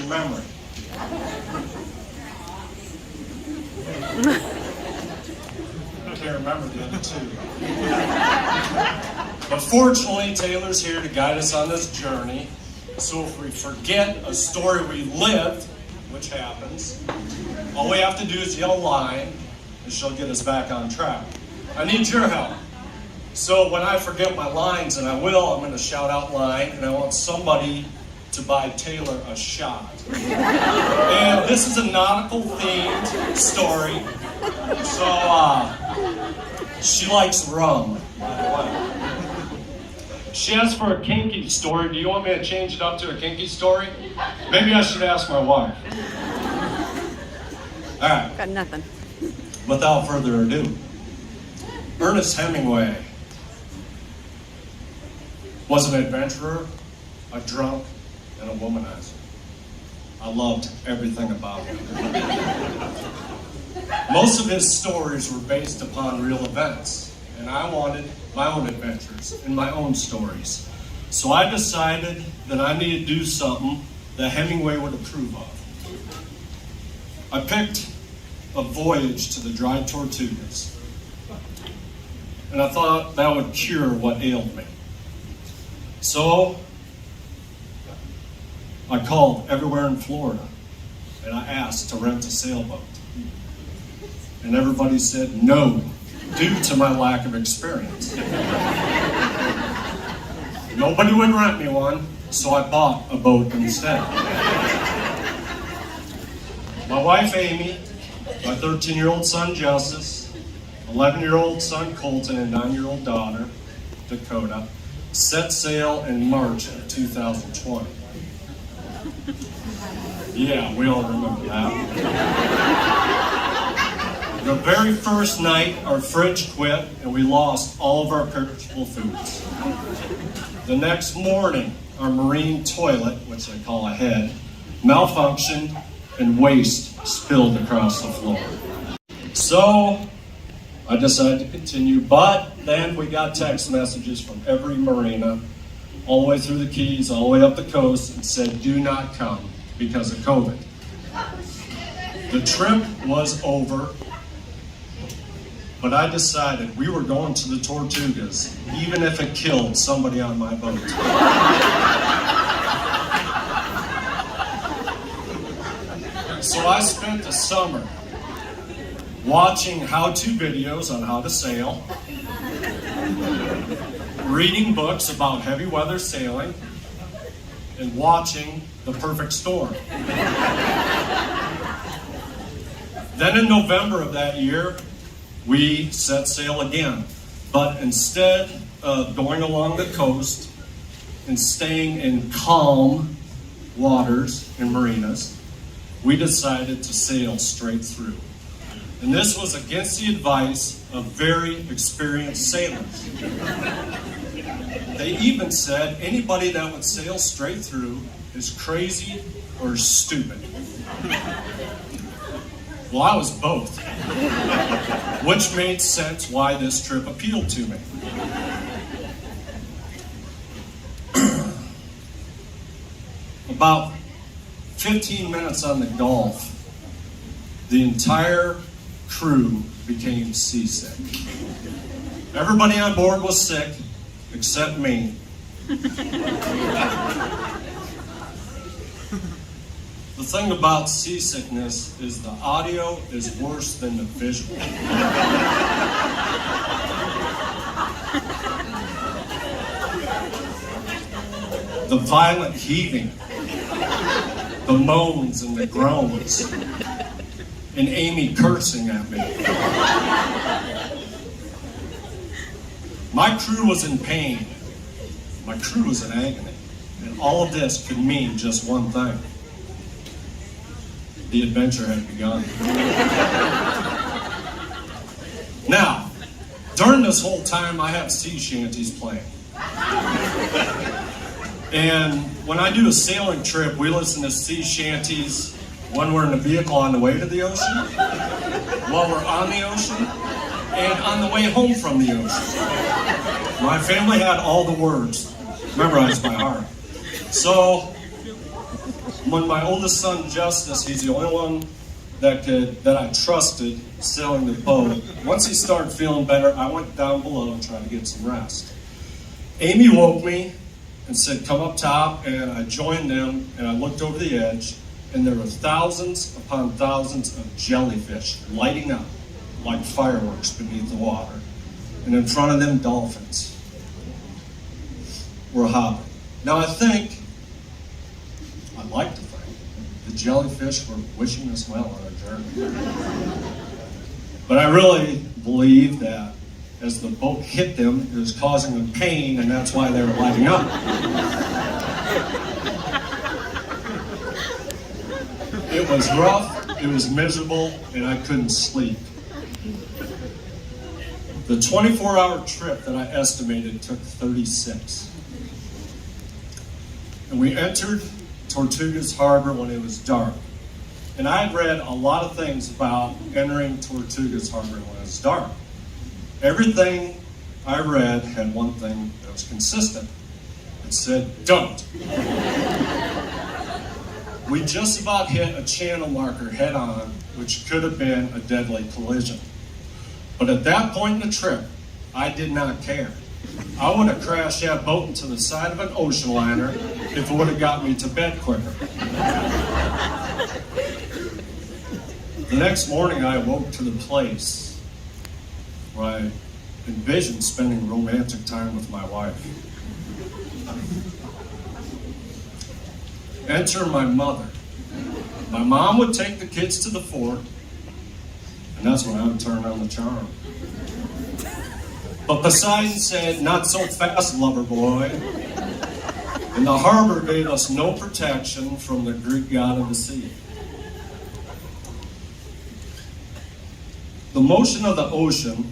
your memory. I can't remember the other two. But fortunately, Taylor's here to guide us on this journey. So if we forget a story we lived, which happens, all we have to do is yell line, and she'll get us back on track. I need your help. So when I forget my lines, and I will, I'm going to shout out line, and I want somebody to buy Taylor a shot. And this is a nautical-themed story. So she likes rum, by the way. She asked for a kinky story. Do you want me to change it up to a kinky story? Maybe I should ask my wife. All right. Got nothing. Without further ado, Ernest Hemingway was an adventurer, a drunk, and a womanizer. I loved everything about him. Most of his stories were based upon real events, and I wanted my own adventures and my own stories. So I decided that I needed to do something that Hemingway would approve of. I picked a voyage to the Dried Tortugas, and I thought that would cure what ailed me. So I called everywhere in Florida, and I asked to rent a sailboat. And everybody said no, due to my lack of experience. Nobody would rent me one, so I bought a boat instead. My wife Amy, my 13-year-old son Justice, 11-year-old son Colton, and 9-year-old daughter Dakota set sail in March of 2020. Yeah, we all remember that. The very first night, our fridge quit and we lost all of our perishable foods. The next morning, our marine toilet, which they call a head, malfunctioned and waste spilled across the floor. So I decided to continue, but then we got text messages from every marina, all the way through the Keys, all the way up the coast, and said, do not come because of COVID. The trip was over, but I decided we were going to the Tortugas, even if it killed somebody on my boat. So I spent the summer watching how-to videos on how to sail, reading books about heavy weather sailing, and watching The Perfect Storm. Then in November of that year, we set sail again. But instead of going along the coast and staying in calm waters and marinas, we decided to sail straight through. And this was against the advice of very experienced sailors. They even said anybody that would sail straight through is crazy or stupid. Well, I was both, which made sense why this trip appealed to me. About 15 minutes on the Gulf, the entire crew became seasick. Everybody on board was sick, except me. The thing about seasickness is the audio is worse than the visual. The violent heaving, the moans and the groans, and Amy cursing at me. My crew was in pain. My crew was in agony. And all of this could mean just one thing. The adventure had begun. Now, during this whole time, I have sea shanties playing. And when I do a sailing trip, we listen to sea shanties when we're in a vehicle on the way to the ocean, while we're on the ocean, and on the way home from the ocean. My family had all the words memorized by heart. So When my oldest son, Justice, he's the only one that I trusted sailing the boat. Once he started feeling better, I went down below and tried to get some rest. Amy woke me and said, come up top, and I joined them, and I looked over the edge, and there were thousands upon thousands of jellyfish lighting up like fireworks beneath the water. And in front of them, dolphins were hopping. Now I'd like to think, the jellyfish were wishing us well on our journey. But I really believe that as the boat hit them, it was causing them pain, and that's why they were lighting up. It was rough, it was miserable, and I couldn't sleep. The 24-hour trip that I estimated took 36. And we entered Tortugas Harbor when it was dark. And I had read a lot of things about entering Tortugas Harbor when it was dark. Everything I read had one thing that was consistent. It said, don't. We just about hit a channel marker head on, which could have been a deadly collision. But at that point in the trip, I did not care. I would have crashed that boat into the side of an ocean liner if it would have got me to bed quicker. The next morning, I awoke to the place where I envisioned spending romantic time with my wife. Enter my mother. My mom would take the kids to the fort, and that's when I would turn on the charm. But Poseidon said, not so fast, lover boy. And the harbor gave us no protection from the Greek god of the sea. The motion of the ocean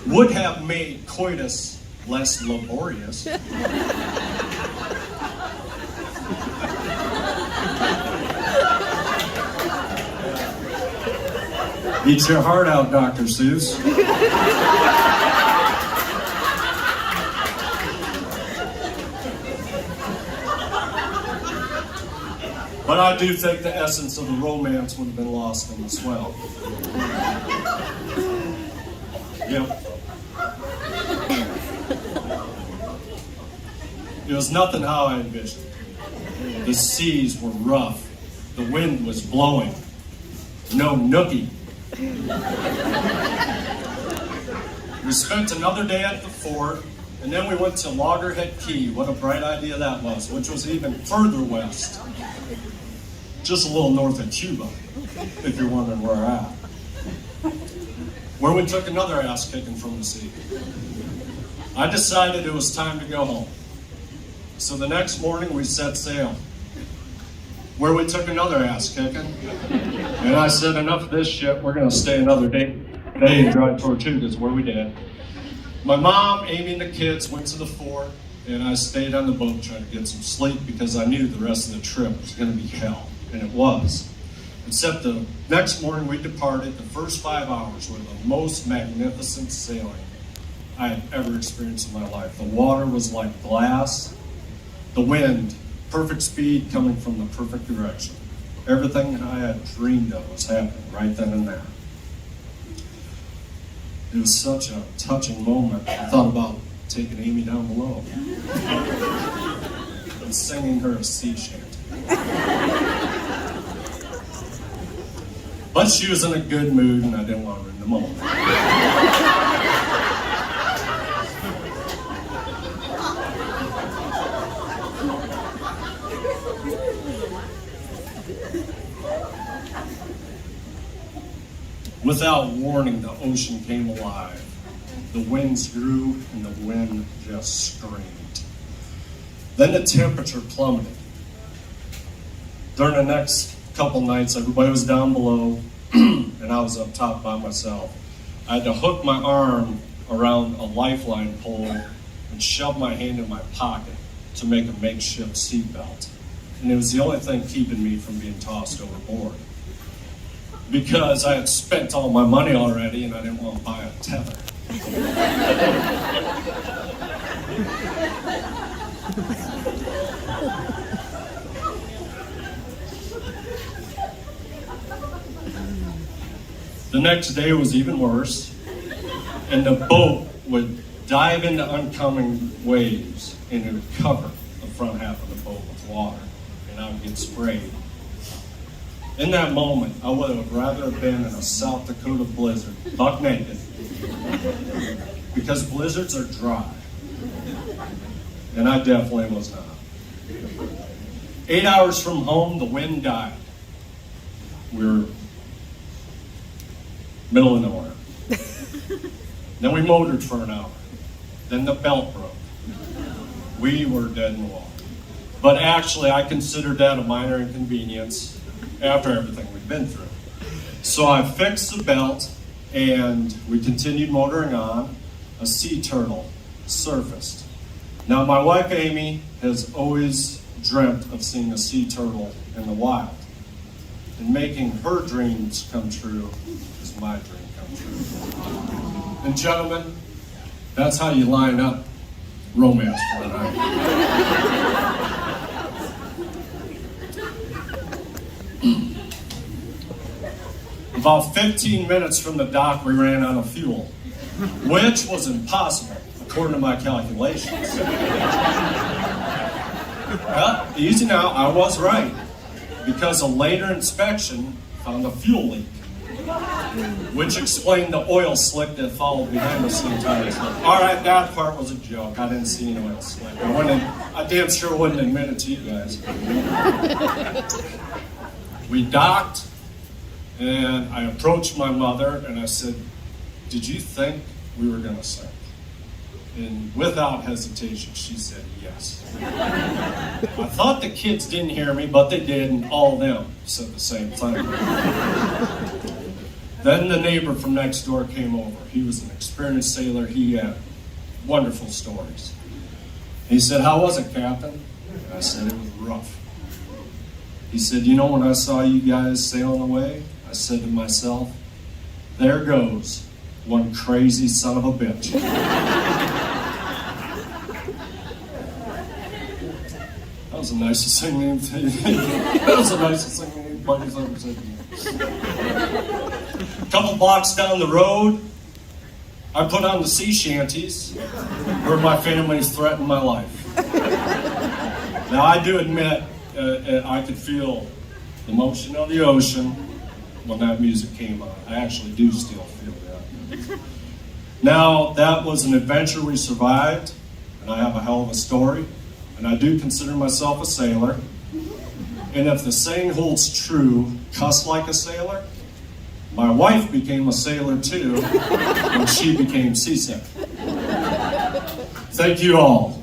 would have made coitus less laborious. Eat your heart out, Dr. Seuss. But I do think the essence of the romance would have been lost in the swell. Yep. It was nothing how I envisioned. The seas were rough. The wind was blowing. No nookie. We spent another day at the fort, and then we went to Loggerhead Key. What a bright idea that was, which was even further west. Just a little north of Cuba, if you're wondering where we're at. Where we took another ass kicking from the sea. I decided it was time to go home. So the next morning we set sail. Where we took another ass kicking. And I said, enough of this shit, we're gonna stay another day and drive Tortugas, where we did. My mom, Amy, and the kids went to the fort, and I stayed on the boat trying to get some sleep because I knew the rest of the trip was gonna be hell, and it was. Except the next morning we departed. The first 5 hours were the most magnificent sailing I had ever experienced in my life. The water was like glass. The wind, perfect speed coming from the perfect direction. Everything I had dreamed of was happening right then and there. It was such a touching moment. I thought about taking Amy down below and singing her a sea shanty. But she was in a good mood, and I didn't want to ruin the moment. Without warning, the ocean came alive. The winds grew, and the wind just screamed. Then the temperature plummeted. During the next couple nights, everybody was down below, and I was up top by myself. I had to hook my arm around a lifeline pole and shove my hand in my pocket to make a makeshift seatbelt. And it was the only thing keeping me from being tossed overboard. Because I had spent all my money already and I didn't want to buy a tether. The next day was even worse, and the boat would dive into oncoming waves and it would cover the front half of the boat with water, and I would get sprayed. In that moment, I would have rather have been in a South Dakota blizzard, buck naked, because blizzards are dry, and I definitely was not. 8 hours from home, the wind died. We were middle of nowhere. Then we motored for an hour. Then the belt broke. We were dead in the water. But actually, I considered that a minor inconvenience after everything we'd been through. So I fixed the belt, and we continued motoring on. A sea turtle surfaced. Now, my wife Amy has always dreamt of seeing a sea turtle in the wild. And making her dreams come true is my dream come true. And gentlemen, that's how you line up romance for tonight. About 15 minutes from the dock, we ran out of fuel, which was impossible, according to my calculations. Well, easy now, I was right, because a later inspection found a fuel leak, which explained the oil slick that followed behind us the entire time. All right, that part was a joke. I didn't see an oil slick. I damn sure wouldn't admit it to you guys. We docked, and I approached my mother, and I said, "Did you think we were going to sink?" And without hesitation, she said yes. I thought the kids didn't hear me, but they did, and all of them said the same thing. Then the neighbor from next door came over. He was an experienced sailor. He had wonderful stories. He said, "How was it, Captain?" And I said, "It was rough." He said, "You know, when I saw you guys sailing away, I said to myself, there goes one crazy son of a bitch." That was the nicest thing anybody's ever said to me. A couple blocks down the road, I put on the sea shanties where my family's threatened my life. Now, I do admit I could feel the motion of the ocean when that music came on. I actually do still feel that. Now, that was an adventure we survived, and I have a hell of a story, and I do consider myself a sailor. And if the saying holds true, cuss like a sailor, my wife became a sailor too when she became seasick. Thank you all.